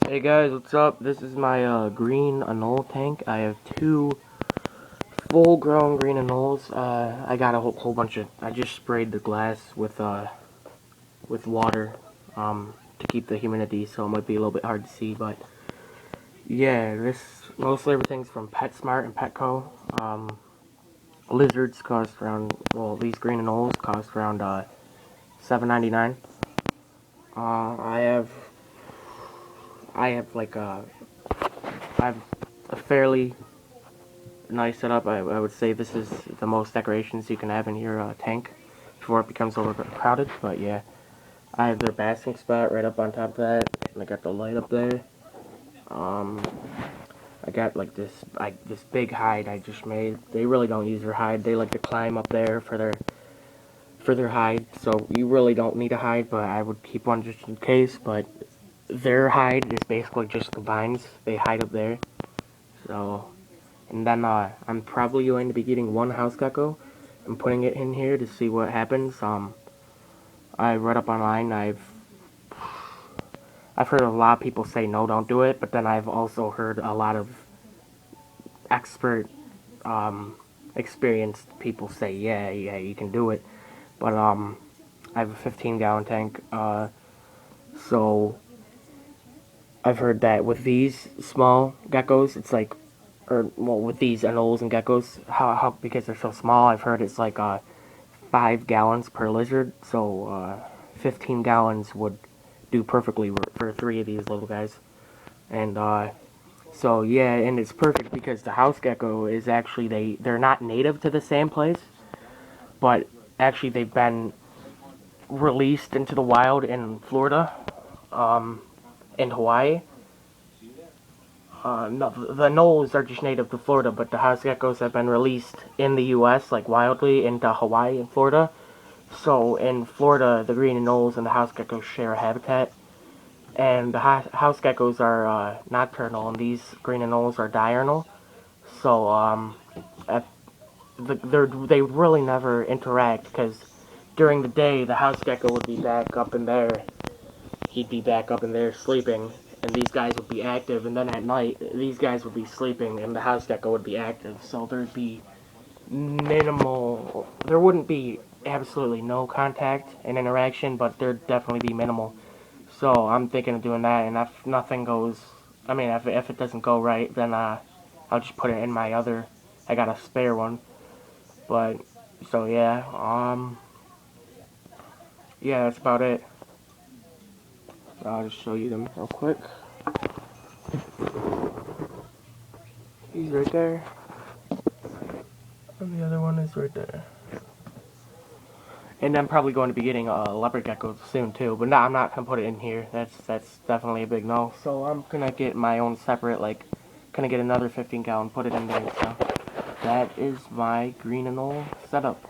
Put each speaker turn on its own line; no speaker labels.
Hey guys, what's up? This is my green anole tank. I have two full-grown green anoles. I got a whole bunch of. I just sprayed the glass with water to keep the humidity, so it might be a little bit hard to see. But yeah, this mostly everything's from PetSmart and Petco. Lizards cost around. Well, these green anoles cost around $7.99. I have like I have a fairly nice setup. I would say this is the most decorations you can have in your tank before it becomes overcrowded. But yeah, I have their basking spot right up on top of that, and I got the light up there. Um, I got like this big hide I just made. They really don't use their hide. They like to climb up there for their hide. So you really don't need a hide, but I would keep one just in case. But their hide is basically just the vines. They hide up there. So. And then I'm probably going to be getting one house gecko and putting it in here to see what happens. I read up online. I've heard a lot of people say no, don't do it. But then I've also heard a lot of expert, experienced people say yeah, you can do it. But I have a 15-gallon tank. So I've heard that with these small geckos, it's like, or well, with these anoles and geckos, how because they're so small, I've heard it's like 5 gallons per lizard. So 15 gallons would do perfectly for three of these little guys. And so yeah, and it's perfect because the house gecko is actually they're not native to the same place, but actually they've been released into the wild in Florida, in Hawaii. No, the anoles are just native to Florida, but the house geckos have been released in the U.S., like wildly, into Hawaii and Florida. So in Florida, the green anoles and the house geckos share a habitat, and the house geckos are nocturnal, and these green anoles are diurnal. So at they would really never interact because during the day the house gecko would be back up in there. He'd be back up in there sleeping, and these guys would be active. And then at night, these guys would be sleeping, and the house gecko would be active. So there'd be minimal. There wouldn't be absolutely no contact and interaction, but there'd definitely be minimal. So I'm thinking of doing that, and if nothing goes, I mean, if it doesn't go right, then I'll just put it in my other. I got a spare one, but so yeah, yeah, that's about it. I'll just show you them real quick. He's right there, and the other one is right there. And I'm probably going to be getting a leopard gecko soon too, but no, I'm not gonna put it in here. That's definitely a big no. So I'm gonna get my own separate, like, gonna get another 15 gallon, put it in there. So that is my green anole setup.